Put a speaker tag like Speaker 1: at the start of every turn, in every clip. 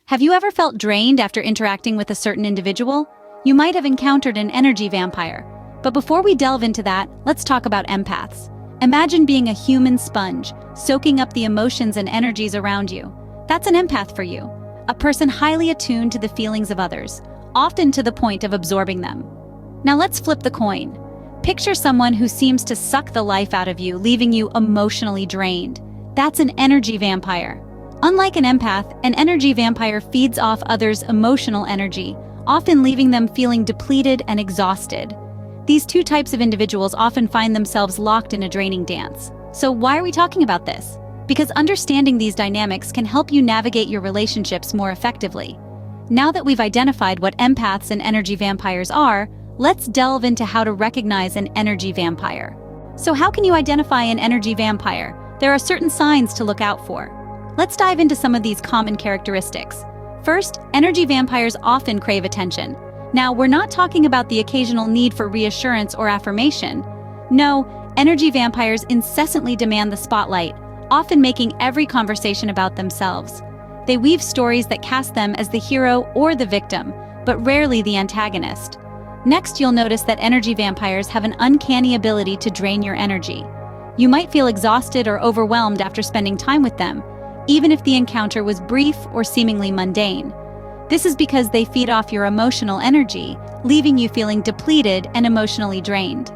Speaker 1: Have you ever felt drained after interacting with a certain individual? You might have encountered an energy vampire. But before we delve into that, let's talk about empaths. Imagine being a human sponge, soaking up the emotions and energies around you. That's an empath for you. A person highly attuned to the feelings of others, often to the point of absorbing them. Now let's flip the coin. Picture someone who seems to suck the life out of you, leaving you emotionally drained. That's an energy vampire. Unlike an empath, an energy vampire feeds off others' emotional energy, often leaving them feeling depleted and exhausted. These two types of individuals often find themselves locked in a draining dance. So why are we talking about this? Because understanding these dynamics can help you navigate your relationships more effectively. Now that we've identified what empaths and energy vampires are, let's delve into how to recognize an energy vampire. So how can you identify an energy vampire? There are certain signs to look out for. Let's dive into some of these common characteristics. First, energy vampires often crave attention. Now, we're not talking about the occasional need for reassurance or affirmation. No, energy vampires incessantly demand the spotlight, often making every conversation about themselves. They weave stories that cast them as the hero or the victim, but rarely the antagonist. Next, you'll notice that energy vampires have an uncanny ability to drain your energy. You might feel exhausted or overwhelmed after spending time with them, even if the encounter was brief or seemingly mundane. This is because they feed off your emotional energy, leaving you feeling depleted and emotionally drained.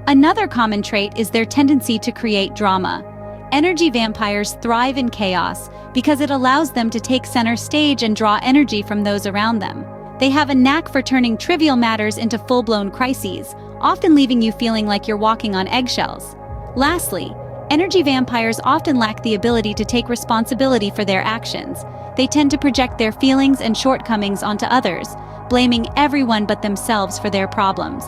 Speaker 1: Another common trait is their tendency to create drama. Energy vampires thrive in chaos because it allows them to take center stage and draw energy from those around them. They have a knack for turning trivial matters into full-blown crises, often leaving you feeling like you're walking on eggshells. Lastly, energy vampires often lack the ability to take responsibility for their actions. They tend to project their feelings and shortcomings onto others, blaming everyone but themselves for their problems.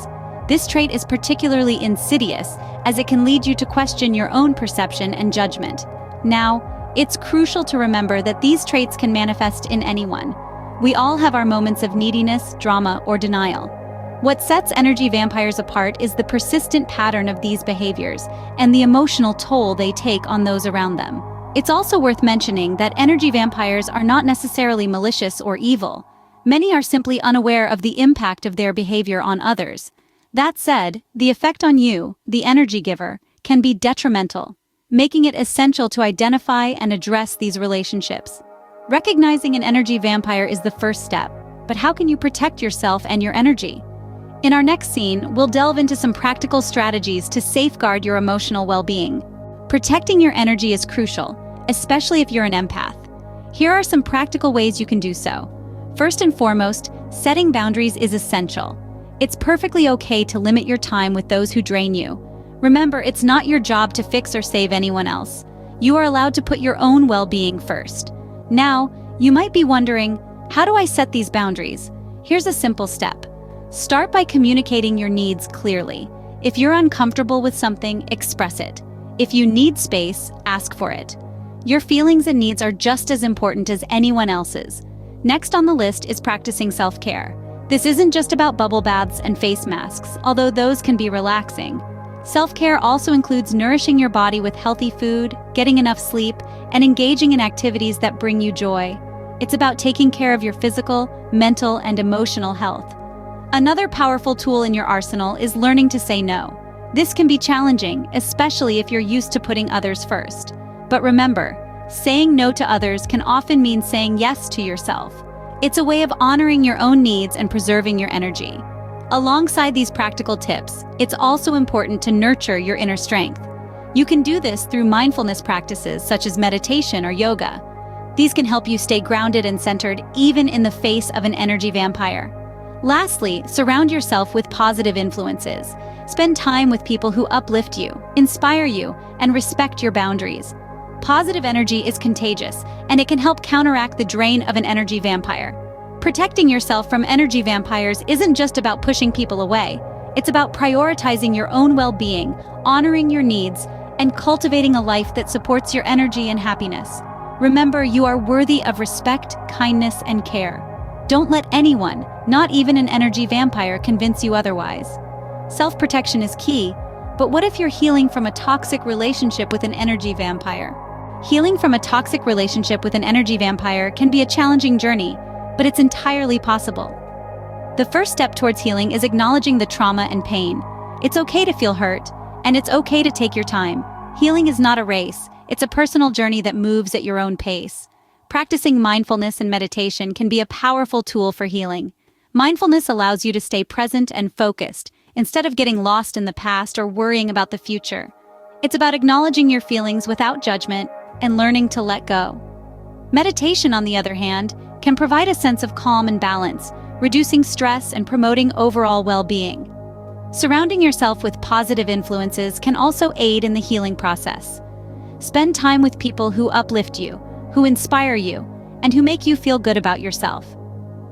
Speaker 1: This trait is particularly insidious, as it can lead you to question your own perception and judgment. Now, it's crucial to remember that these traits can manifest in anyone. We all have our moments of neediness, drama, or denial. What sets energy vampires apart is the persistent pattern of these behaviors and the emotional toll they take on those around them. It's also worth mentioning that energy vampires are not necessarily malicious or evil. Many are simply unaware of the impact of their behavior on others. That said, the effect on you, the energy giver, can be detrimental, making it essential to identify and address these relationships. Recognizing an energy vampire is the first step, but how can you protect yourself and your energy? In our next scene, we'll delve into some practical strategies to safeguard your emotional well-being. Protecting your energy is crucial, especially if you're an empath. Here are some practical ways you can do so. First and foremost, setting boundaries is essential. It's perfectly okay to limit your time with those who drain you. Remember, it's not your job to fix or save anyone else. You are allowed to put your own well-being first. Now, you might be wondering, how do I set these boundaries? Here's a simple step. Start by communicating your needs clearly. If you're uncomfortable with something, express it. If you need space, ask for it. Your feelings and needs are just as important as anyone else's. Next on the list is practicing self-care. This isn't just about bubble baths and face masks, although those can be relaxing. Self-care also includes nourishing your body with healthy food, getting enough sleep, and engaging in activities that bring you joy. It's about taking care of your physical, mental, and emotional health. Another powerful tool in your arsenal is learning to say no. This can be challenging, especially if you're used to putting others first. But remember, saying no to others can often mean saying yes to yourself. It's a way of honoring your own needs and preserving your energy. Alongside these practical tips, it's also important to nurture your inner strength. You can do this through mindfulness practices such as meditation or yoga. These can help you stay grounded and centered even in the face of an energy vampire. Lastly, surround yourself with positive influences. Spend time with people who uplift you, inspire you, and respect your boundaries. Positive energy is contagious, and it can help counteract the drain of an energy vampire. Protecting yourself from energy vampires isn't just about pushing people away. It's about prioritizing your own well-being, honoring your needs, and cultivating a life that supports your energy and happiness. Remember, you are worthy of respect, kindness, and care. Don't let anyone, not even an energy vampire, convince you otherwise. Self-protection is key, but what if you're healing from a toxic relationship with an energy vampire? Healing from a toxic relationship with an energy vampire can be a challenging journey, but it's entirely possible. The first step towards healing is acknowledging the trauma and pain. It's okay to feel hurt, and it's okay to take your time. Healing is not a race, it's a personal journey that moves at your own pace. Practicing mindfulness and meditation can be a powerful tool for healing. Mindfulness allows you to stay present and focused, instead of getting lost in the past or worrying about the future. It's about acknowledging your feelings without judgment and learning to let go. Meditation, on the other hand, can provide a sense of calm and balance, reducing stress and promoting overall well-being. Surrounding yourself with positive influences can also aid in the healing process. Spend time with people who uplift you, who inspire you, and who make you feel good about yourself.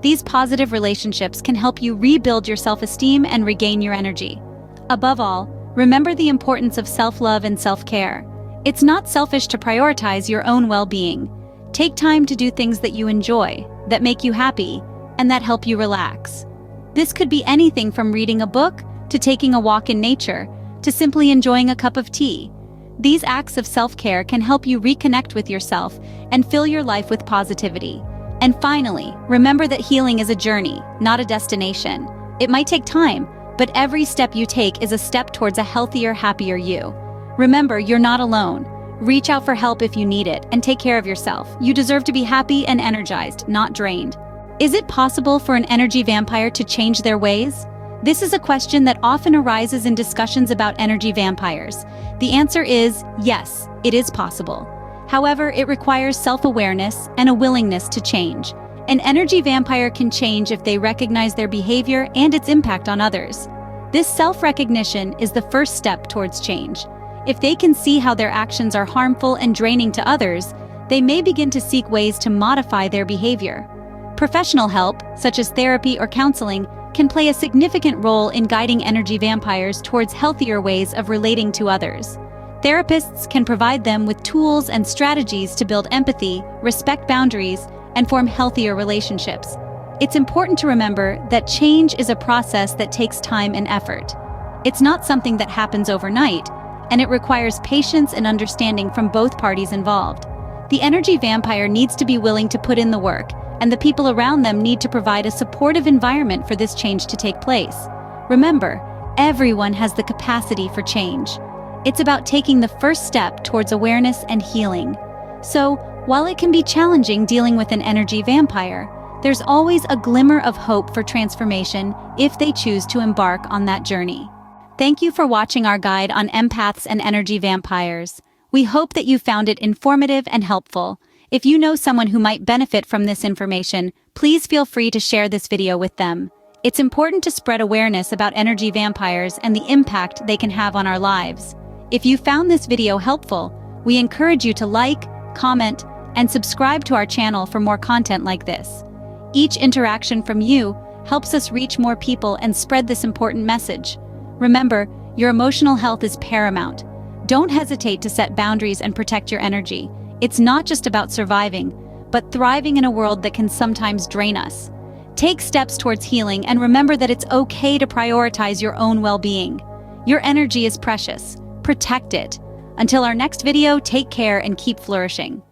Speaker 1: These positive relationships can help you rebuild your self-esteem and regain your energy. Above all, remember the importance of self-love and self-care. It's not selfish to prioritize your own well-being. Take time to do things that you enjoy, that make you happy, and that help you relax. This could be anything from reading a book, to taking a walk in nature, to simply enjoying a cup of tea. These acts of self-care can help you reconnect with yourself and fill your life with positivity. And finally, remember that healing is a journey, not a destination. It might take time, but every step you take is a step towards a healthier, happier you. Remember, you're not alone. Reach out for help if you need it, and take care of yourself. You deserve to be happy and energized, not drained. Is it possible for an energy vampire to change their ways? This is a question that often arises in discussions about energy vampires. The answer is yes, it is possible. However, it requires self-awareness and a willingness to change. An energy vampire can change if they recognize their behavior and its impact on others. This self-recognition is the first step towards change. If they can see how their actions are harmful and draining to others, they may begin to seek ways to modify their behavior. Professional help, such as therapy or counseling, can play a significant role in guiding energy vampires towards healthier ways of relating to others. Therapists can provide them with tools and strategies to build empathy, respect boundaries, and form healthier relationships. It's important to remember that change is a process that takes time and effort. It's not something that happens overnight, and it requires patience and understanding from both parties involved. The energy vampire needs to be willing to put in the work, and the people around them need to provide a supportive environment for this change to take place. Remember, everyone has the capacity for change. It's about taking the first step towards awareness and healing. So, while it can be challenging dealing with an energy vampire, there's always a glimmer of hope for transformation if they choose to embark on that journey. Thank you for watching our guide on empaths and energy vampires. We hope that you found it informative and helpful. If you know someone who might benefit from this information, please feel free to share this video with them. It's important to spread awareness about energy vampires and the impact they can have on our lives. If you found this video helpful, we encourage you to like, comment, and subscribe to our channel for more content like this. Each interaction from you helps us reach more people and spread this important message. Remember, your emotional health is paramount. Don't hesitate to set boundaries and protect your energy. It's not just about surviving, but thriving in a world that can sometimes drain us. Take steps towards healing and remember that it's okay to prioritize your own well-being. Your energy is precious. Protect it. Until our next video, take care and keep flourishing.